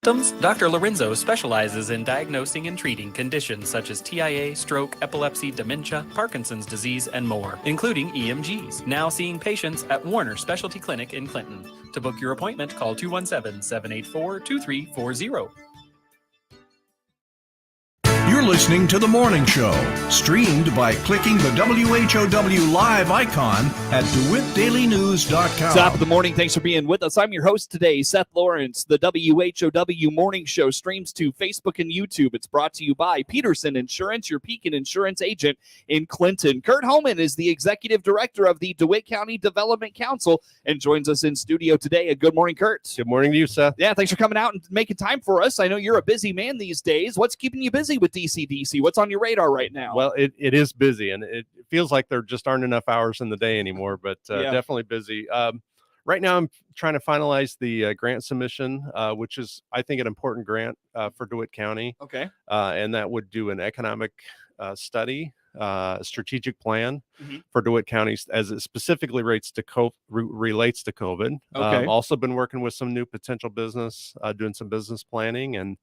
symptoms? Dr. Lorenzo specializes in diagnosing and treating conditions such as TIA, stroke, epilepsy, dementia, Parkinson's disease, and more, including EMGs. Now seeing patients at Warner Specialty Clinic in Clinton. To book your appointment, call 217-784-2340. You're listening to The Morning Show, streamed by clicking the WHOW live icon at DeWittDailyNews.com. Top of the morning. Thanks for being with us. I'm your host today, Seth Lawrence. The WHOW Morning Show streams to Facebook and YouTube. It's brought to you by Peterson Insurance, your Pekin Insurance agent in Clinton. Curt Homann is the executive director of the DeWitt County Development Council and joins us in studio today. Good morning, Curt. Good morning to you, Seth. Yeah, thanks for coming out and making time for us. I know you're a busy man these days. What's keeping you busy with DCDC? What's on your radar right now? Well, it is busy, and it feels like there just aren't enough hours in the day anymore, but definitely busy. Right now, I'm trying to finalize the grant submission, which is, I think, an important grant for DeWitt County. Okay. And that would do an economic study, strategic plan for DeWitt County as it specifically relates to COVID. Okay. Also been working with some new potential business, doing some business planning and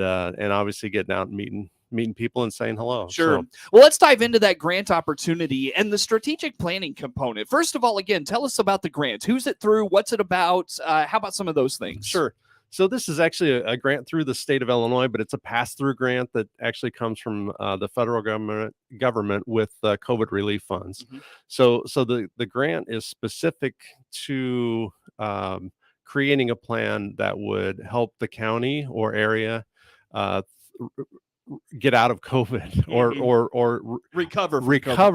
obviously getting out and meeting people and saying hello. Sure. So, well, let's dive into that grant opportunity and the strategic planning component. First of all, again, tell us about the grant. Who's it through? What's it about? How about some of those things? Sure. So this is actually a grant through the state of Illinois, but it's a pass-through grant that actually comes from the federal government with COVID relief funds. So the grant is specific to creating a plan that would help the county or area get out of COVID or recover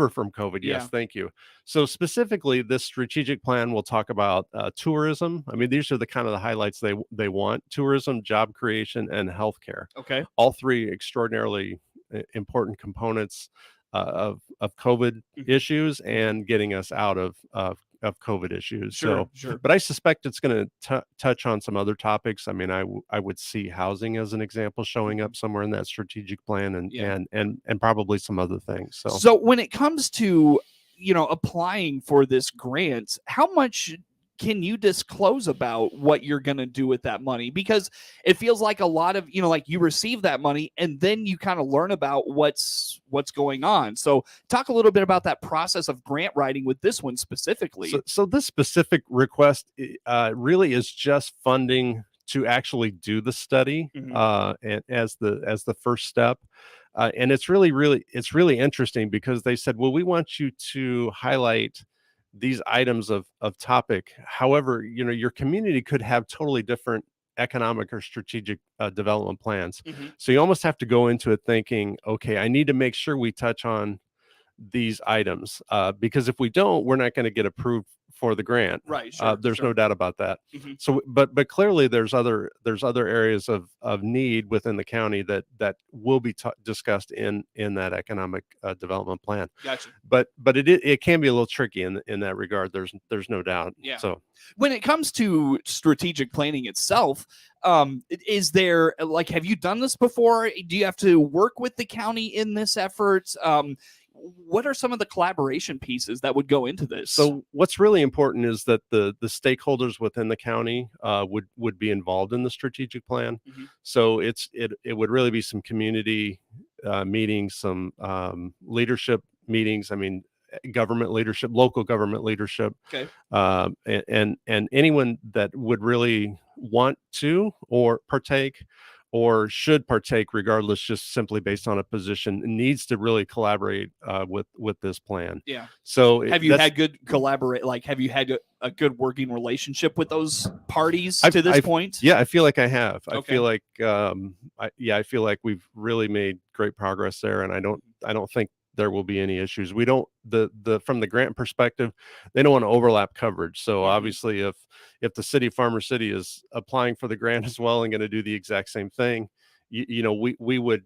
from COVID. Yes, thank you. So specifically, this strategic plan will talk about tourism. I mean, these are the kind of the highlights they want: tourism, job creation, and healthcare. Okay, all three extraordinarily important components of COVID issues and getting us out of COVID issues. Sure. But I suspect it's going to touch on some other topics. I mean, I would see housing as an example showing up somewhere in that strategic plan and probably some other things. So when it comes to, applying for this grant, how much can you disclose about what you're going to do with that money? Because it feels like a lot of, like you receive that money and then you kind of learn about what's going on. So talk a little bit about that process of grant writing with this one specifically. So this specific request really is just funding to actually do the study and as the first step. And it's really interesting because they said, well, we want you to highlight these items of topic. However, your community could have totally different economic or strategic development plans. So you almost have to go into it thinking, okay, I need to make sure we touch on these items because if we don't, we're not going to get approved for the grant. Right. There's no doubt about that. So, but clearly there's other areas of need within the county that will be discussed in that economic development plan. Gotcha. But it can be a little tricky in that regard. There's no doubt. Yeah. So when it comes to strategic planning itself, is there have you done this before? Do you have to work with the county in this effort? What are some of the collaboration pieces that would go into this? So what's really important is that the stakeholders within the county would be involved in the strategic plan. So it would really be some community meetings, some leadership meetings. I mean, government leadership, local government leadership, and anyone that would really want to or partake or should partake, regardless, just simply based on a position, needs to really collaborate with this plan. Yeah. So have you had good have you had a good working relationship with those parties to this point? Yeah, I feel like I have. Okay. I feel like I feel like we've really made great progress there, and I don't think there will be any issues. We don't from the grant perspective, they don't want to overlap coverage. So obviously if the city of Farmer City is applying for the grant as well and going to do the exact same thing, we would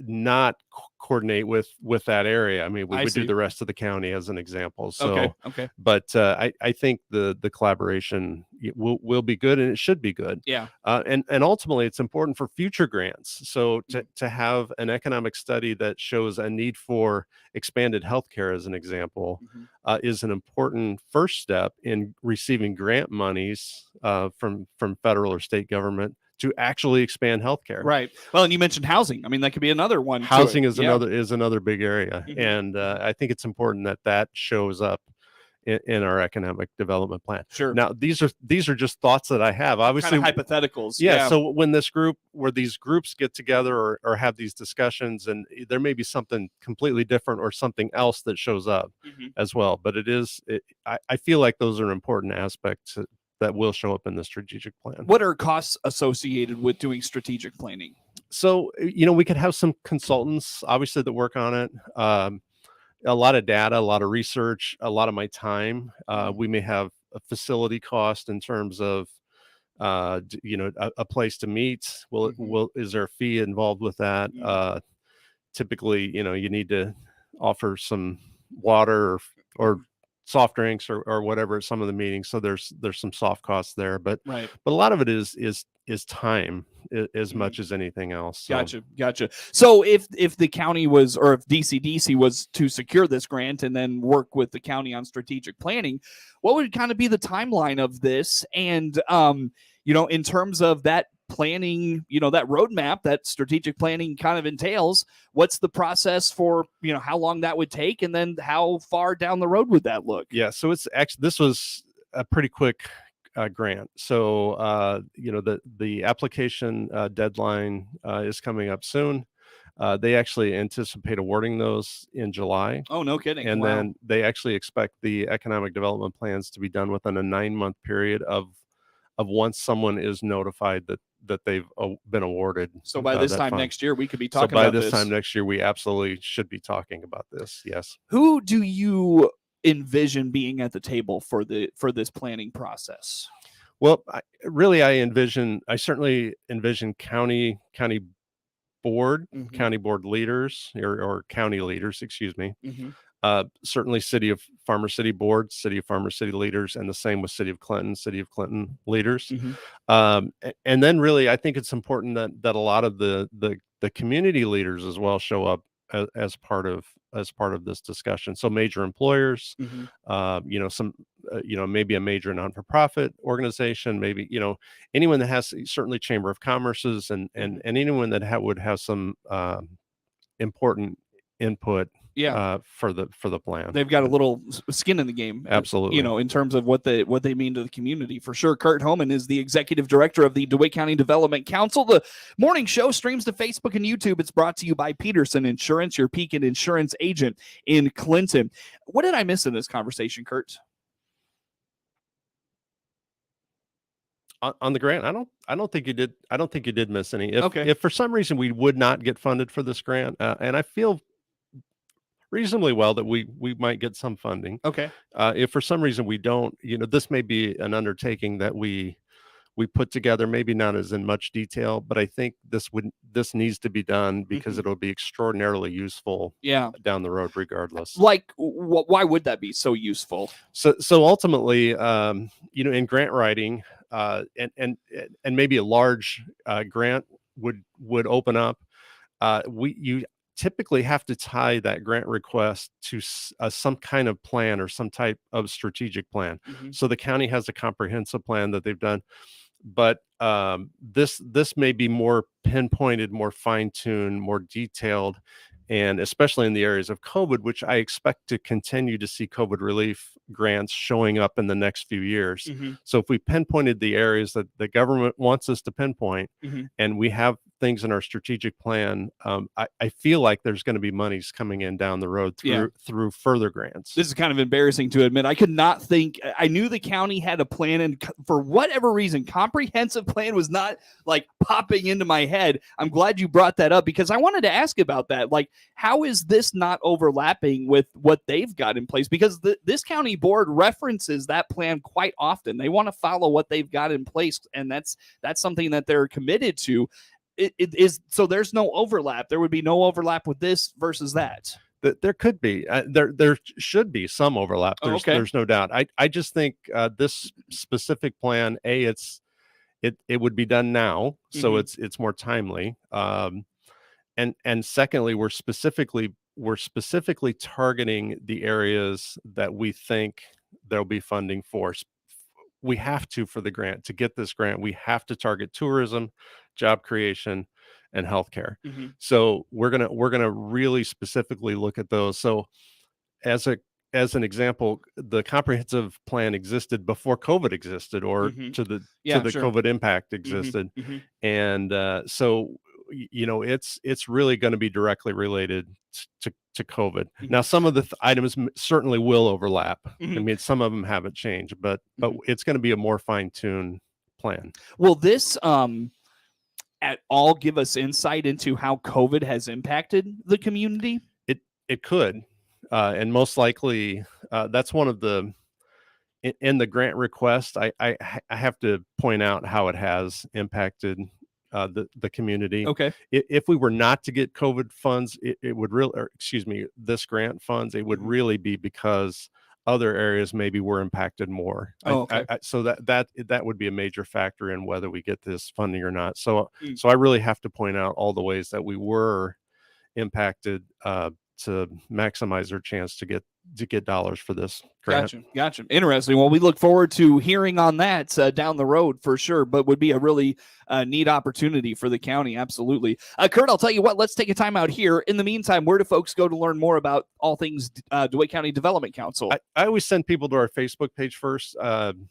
not coordinate with that area. I mean, we I would do see. the rest of the county as an example. So, Okay. but I think the collaboration will be good, and it should be good. Yeah. And ultimately, it's important for future grants. So to have an economic study that shows a need for expanded healthcare, as an example, is an important first step in receiving grant monies from federal or state government to actually expand healthcare. Right. Well, and you mentioned housing. I mean, that could be another one. Housing is another big area, Mhm. and I think it's important that shows up in our economic development plan. Sure. Now, these are just thoughts that I have. Obviously, kind of hypotheticals. yeah. So when these groups get together or have these discussions, and there may be something completely different or something else that shows up as well. But I feel like those are important aspects that will show up in the strategic plan. What are costs associated with doing strategic planning? So, we could have some consultants, obviously, that work on it. A lot of data, a lot of research, a lot of my time. We may have a facility cost in terms of, a place to meet. Is there a fee involved with that? Typically, you need to offer some water or soft drinks or whatever at some of the meetings. So there's some soft costs there, but Right. a lot of it is time as much as anything else. So. Gotcha. So if the county was, or if DCDC was to secure this grant and then work with the county on strategic planning, what would kind of be the timeline of this? And, in terms of that planning, that roadmap that strategic planning kind of entails, what's the process for, how long that would take? And then how far down the road would that look? Yeah. So this was a pretty quick grant. So, the application deadline is coming up soon. They actually anticipate awarding those in July. Oh, no kidding. And Wow. then they actually expect the economic development plans to be done within a 9-month period of once someone is notified that they've been awarded. So by this time next year, we could be talking about this. So by this time next year, we absolutely should be talking about this. Yes. Who do you envision being at the table for this planning process? Well, I certainly envision county board, county board leaders or county leaders, excuse me. Certainly City of Farmer City board, City of Farmer City leaders, and the same with City of Clinton leaders. And then really, I think it's important that a lot of the community leaders as well show up as part of this discussion. So major employers, some maybe a major non-for-profit organization, maybe anyone that has, certainly Chamber of Commerce's and anyone that would have some important input for the plan. They've got a little skin in the game. Absolutely. In terms of what they mean to the community, for sure. Curt Homann is the executive director of the DeWitt County Development Council. The morning show streams to Facebook and YouTube. It's brought to you by Peterson Insurance, your Pekin Insurance agent in Clinton. What did I miss in this conversation, Curt? On the grant, I don't think you did. I don't think you did miss any. Okay. If for some reason we would not get funded for this grant, and I feel reasonably well that we might get some funding. Okay. If for some reason we don't, this may be an undertaking that we put together, maybe not as in much detail, but I think this needs to be done because it'll be extraordinarily useful down the road regardless. Like, why would that be so useful? So ultimately, in grant writing, and maybe a large grant would open up, you typically have to tie that grant request to some kind of plan or some type of strategic plan. So the county has a comprehensive plan that they've done, but this may be more pinpointed, more fine-tuned, more detailed, and especially in the areas of COVID, which I expect to continue to see COVID relief grants showing up in the next few years. So if we pinpointed the areas that the government wants us to pinpoint, and we have things in our strategic plan, I feel like there's going to be monies coming in down the road through further grants. This is kind of embarrassing to admit. I could not think. I knew the county had a plan, and for whatever reason, comprehensive plan was not like popping into my head. I'm glad you brought that up because I wanted to ask about that. Like, how is this not overlapping with what they've got in place? Because this county board references that plan quite often. They want to follow what they've got in place, and that's something that they're committed to. so there's no overlap. There would be no overlap with this versus that. There could be, there should be some overlap. There's no doubt. I just think this specific plan, it would be done now, so it's more timely. And secondly, we're specifically targeting the areas that we think there'll be funding for. We have to, for the grant, to get this grant, we have to target tourism, job creation, and healthcare. So we're gonna really specifically look at those. So as an example, the comprehensive plan existed before COVID existed, or to the COVID impact existed, and so it's really going to be directly related to COVID. Now, some of the items certainly will overlap. I mean, some of them haven't changed, but it's going to be a more fine-tuned plan. Will this at all give us insight into how COVID has impacted the community? It could, and most likely that's one of the in the grant request. I have to point out how it has impacted the community. Okay. If we were not to get COVID funds, it would really, this grant funds, it would really be because other areas maybe were impacted more. So that would be a major factor in whether we get this funding or not. So I really have to point out all the ways that we were impacted to maximize our chance to get dollars for this grant. Gotcha. Interesting. Well, we look forward to hearing on that down the road for sure, but would be a really neat opportunity for the county. Absolutely. Curt, I'll tell you what, let's take a time out here. In the meantime, where do folks go to learn more about all things DeWitt County Development Council? I always send people to our Facebook page first, and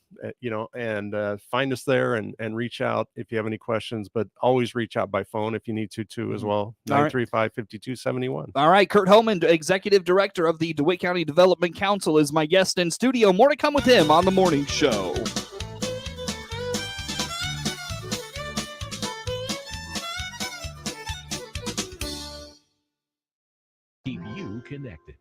find us there and reach out if you have any questions, but always reach out by phone if you need to too as well. 935-5271. All right. Curt Homann, Executive Director of the DeWitt County Development Council, is my guest in studio. More to come with him on the morning show. Keep you connected.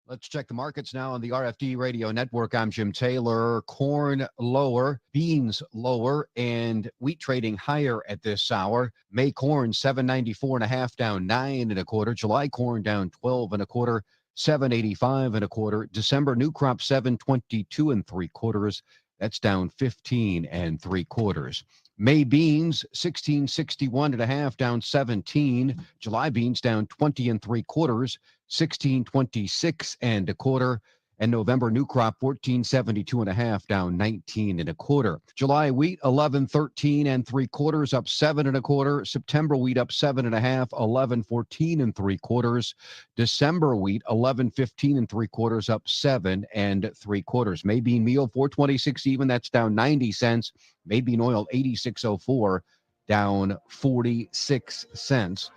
Let's check the markets now on the RFD Radio Network. I'm Jim Taylor. Corn lower, beans lower, and wheat trading higher at this hour. May corn 794.5 down 9 1/4. July corn down 12 1/4. 785 1/4. December new crop 722 3/4. That's down 15 3/4. May beans 1661.5 down 17. July beans down 20 3/4. 1626 1/4. And November new crop 1472.5 down 19 1/4. July wheat 1113 3/4 up 7 1/4. September wheat up 7.5, 1114 3/4. December wheat 1115 3/4 up 7 3/4. May bean meal 426 even, that's down 90 cents. May bean oil 86.04 down 46 cents.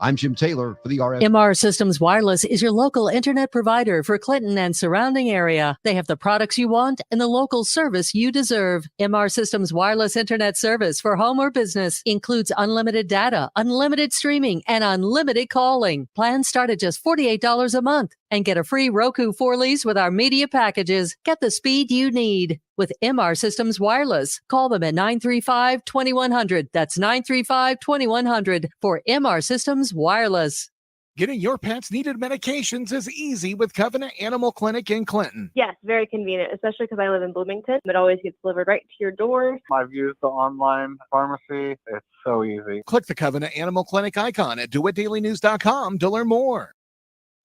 I'm Jim Taylor for the RF. MR Systems Wireless is your local internet provider for Clinton and surrounding area. They have the products you want and the local service you deserve. MR Systems Wireless Internet service for home or business includes unlimited data, unlimited streaming, and unlimited calling. Plans start at just $48 a month. And get a free Roku 4 lease with our media packages. Get the speed you need with MR Systems Wireless. Call them at 935-2100. That's 935-2100 for MR Systems Wireless. Getting your pet's needed medications is easy with Covenant Animal Clinic in Clinton. Yes, very convenient, especially because I live in Bloomington. It always gets delivered right to your door. I've used the online pharmacy. It's so easy. Click the Covenant Animal Clinic icon at DeWittDailyNews.com to learn more.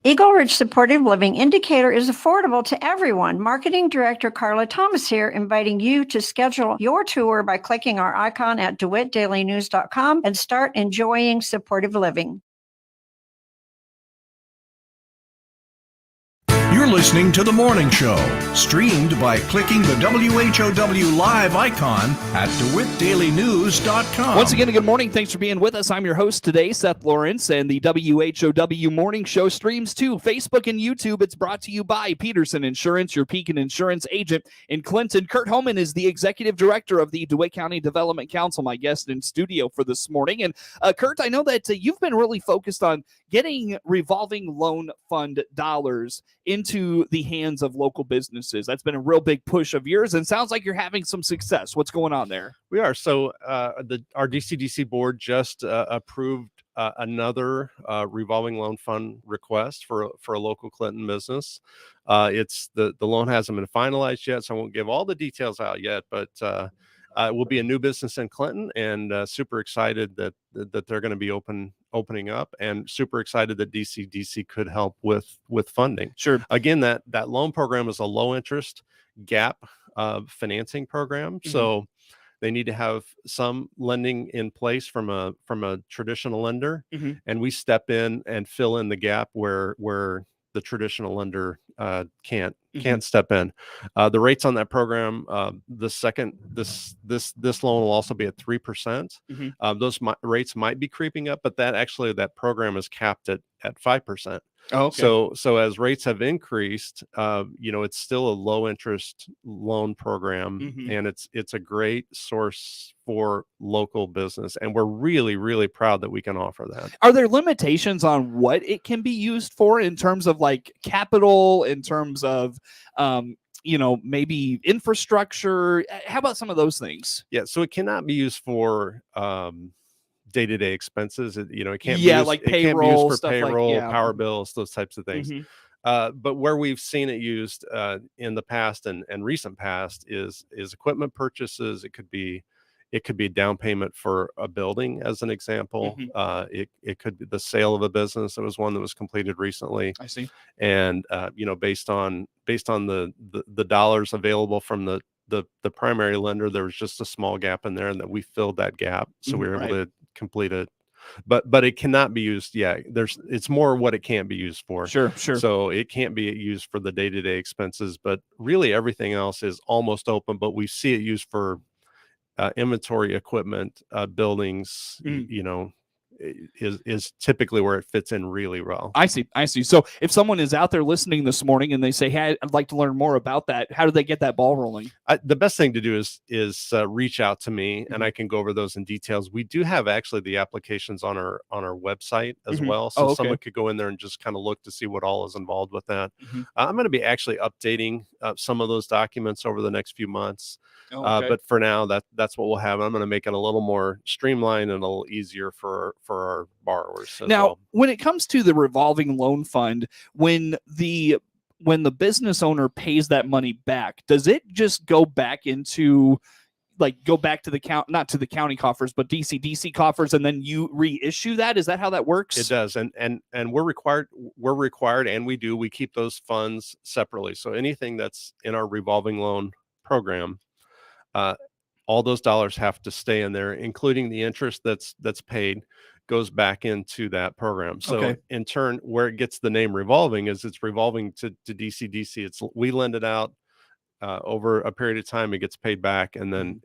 Eagle Ridge Supportive Living Indicator is affordable to everyone. Marketing Director Carla Thomas here, inviting you to schedule your tour by clicking our icon at DeWittDailyNews.com and start enjoying supportive living. You're listening to The Morning Show, streamed by clicking the WHOW live icon at DeWittDailyNews.com. Once again, good morning. Thanks for being with us. I'm your host today, Seth Lawrence, and the WHOW Morning Show streams to Facebook and YouTube. It's brought to you by Peterson Insurance, your Pekin Insurance agent in Clinton. Curt Homann is the Executive Director of the DeWitt County Development Council, my guest in studio for this morning. And Curt, I know that you've been really focused on getting Revolving Loan Fund dollars into into the hands of local businesses. That's been a real big push of yours, and sounds like you're having some success. What's going on there? We are. So our DCDC board just approved another revolving loan fund request for a local Clinton business. It's the loan hasn't been finalized yet, so I won't give all the details out yet, but it will be a new business in Clinton, and super excited that they're going to be opening up, and super excited that DCDC could help with funding. Sure. Again, that loan program is a low interest gap financing program. Mm-hmm. So they need to have some lending in place from a traditional lender, Mm-hmm. and we step in and fill in the gap where the traditional lender can't step in. The rates on that program, this loan will also be at 3%. Mm-hmm. Those rates might be creeping up, but that program is capped at 5%. Oh, okay. So as rates have increased, it's still a low interest loan program, Mm-hmm. and it's a great source for local business, and we're really, really proud that we can offer that. Are there limitations on what it can be used for in terms of like capital, in terms of maybe infrastructure? How about some of those things? Yeah, so it cannot be used for day-to-day expenses. It can't Yeah, be used, like it can't be used payroll, for stuff like- payroll, yeah. power bills, those types of things. Mhm. But where we've seen it used in the past and recent past is equipment purchases. It could be a down payment for a building, as an example. Mhm. It could be the sale of a business. There was one that was completed recently, I see. and based on the dollars available from the primary lender, there was just a small gap in there, and that we filled that gap, so we were able Right. to complete it. But it cannot be used. Yeah, it's more what it can't be used for. Sure. So it can't be used for the day-to-day expenses, but really everything else is almost open. But we see it used for inventory, equipment, buildings. Is typically where it fits in really well. I see. So if someone is out there listening this morning and they say, "Hey, I'd like to learn more about that," how do they get that ball rolling? The best thing to do is reach out to me, and I can go over those in details. We do have actually the applications on our website as Mhm. well, so Oh, okay. someone could go in there and just kind of look to see what all is involved with that. Mhm. I'm going to be actually updating some of those documents over the next few months. Oh, okay. But for now, that's what we'll have. I'm going to make it a little more streamlined and a little easier for our borrowers. Now, when it comes to the revolving loan fund, when the business owner pays that money back, does it just go back into go back to the not to the county coffers, but DCDC coffers, and then you reissue that? Is that how that works? It does, and we're required, and we keep those funds separately. So anything that's in our revolving loan program, all those dollars have to stay in there, including the interest that's paid goes back into that program. So Okay. in turn, where it gets the name revolving is it's revolving to DCDC. We lend it out over a period of time, it gets paid back, and then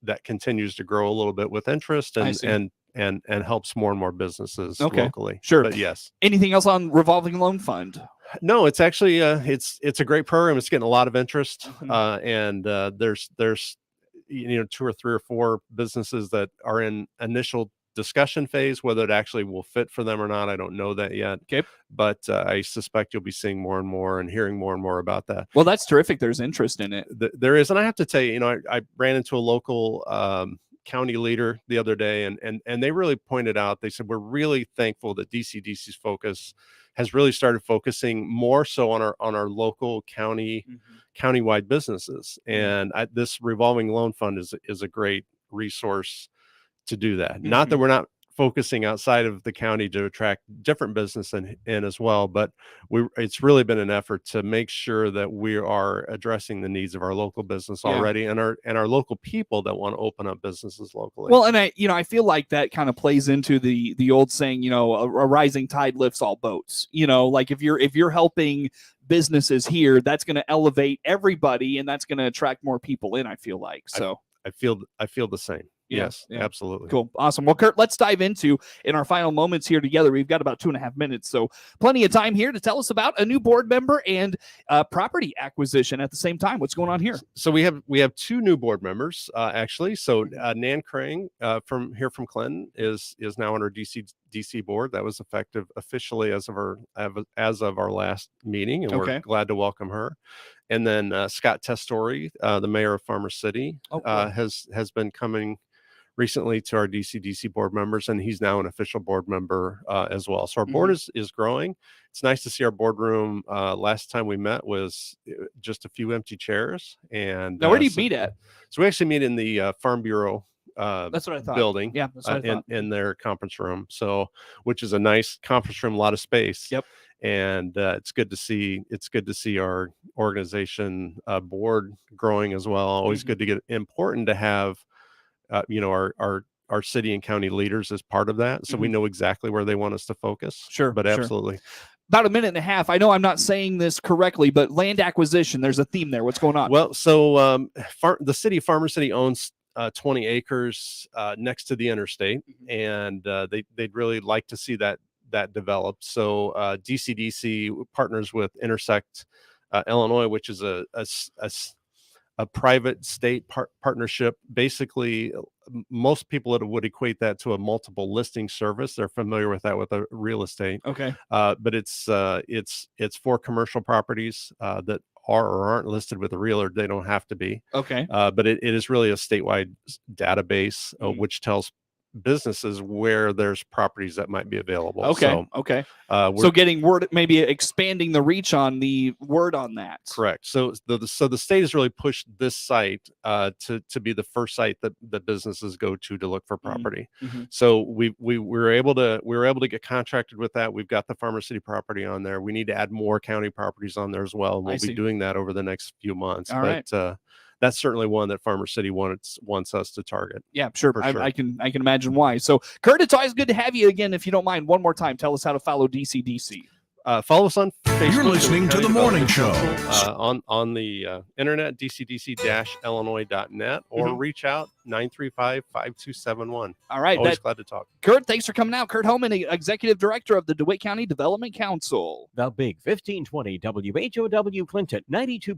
that continues to grow a little bit with interest, I see. and helps more and more businesses Okay. locally. Sure. But yes. Anything else on revolving loan fund? No, it's actually it's a great program. It's getting a lot of interest, Mhm. and there's 2 or 3 or 4 businesses that are in initial discussion phase. Whether it actually will fit for them or not, I don't know that yet. Okay. But I suspect you'll be seeing more and more and hearing more and more about that. Well, that's terrific. There's interest in it. There is, and I have to tell you, I ran into a local county leader the other day, and they really pointed out, they said, we're really thankful that DCDC's focus has really started focusing more so on our local countywide businesses. And this revolving loan fund is a great resource to do that. Not that we're not focusing outside of the county to attract different business in as well, but it's really been an effort to make sure that we are addressing the needs of our local business already, and our local people that want to open up businesses locally. Well, and I feel like that kind of plays into the old saying, a rising tide lifts all boats. Like if you're helping businesses here, that's going to elevate everybody, and that's going to attract more people in, I feel like. So I feel the same. Yes, absolutely. Cool. Awesome. Well, Curt, let's dive into in our final moments here together. We've got about 2.5 minutes, so plenty of time here to tell us about a new board member and property acquisition at the same time. What's going on here? So we have 2 new board members actually. So Nan Crane from Clinton is now on our DCDC board. That was effective officially as of our last meeting, and we're glad to welcome her. And then Scott Testori, the mayor of Farmer City, has been coming recently to our DCDC board members, and he's now an official board member as well. So our board is growing. It's nice to see our boardroom. Last time we met was just a few empty chairs. And now, where do you meet at? So we actually meet in the Farm Bureau that's what I thought. building. Yeah, that's what I thought. In their conference room. So, which is a nice conference room, a lot of space. Yep. And it's good to see our organization board growing as well. Always good to get important to have our city and county leaders as part of that, so we know exactly where they want us to focus. Sure, but absolutely. About a minute and a half. I know I'm not saying this correctly, but land acquisition, there's a theme there. What's going on? Well, so the city of Farmer City owns 20 acres next to the interstate, and they'd really like to see that developed. So DCDC partners with Intersect Illinois, which is a private state partnership. Basically, most people would equate that to a multiple listing service. They're familiar with that with a real estate. Okay. But it's for commercial properties that are or aren't listed with a realtor. They don't have to be. Okay. But it is really a statewide database which tells businesses where there's properties that might be available. So getting word, maybe expanding the reach on the word on that. Correct. So the state has really pushed this site to be the first site that businesses go to look for property. So we were able to get contracted with that. We've got the Farmer City property on there. We need to add more county properties on there as well, and we'll be doing that over the next few months. That's certainly one that Farmer City wants us to target. Yeah, sure. I can imagine why. So, Curt, it's always good to have you again. If you don't mind, one more time, tell us how to follow DCDC. Follow us on Facebook. You're listening to The Morning Show. On the internet, dcdc-illinois.net, or reach out 935-5271. All right. Always glad to talk. Curt, thanks for coming out. Curt Homann, Executive Director of the DeWitt County Development Council. The Big 1520 WHOW Clinton 92.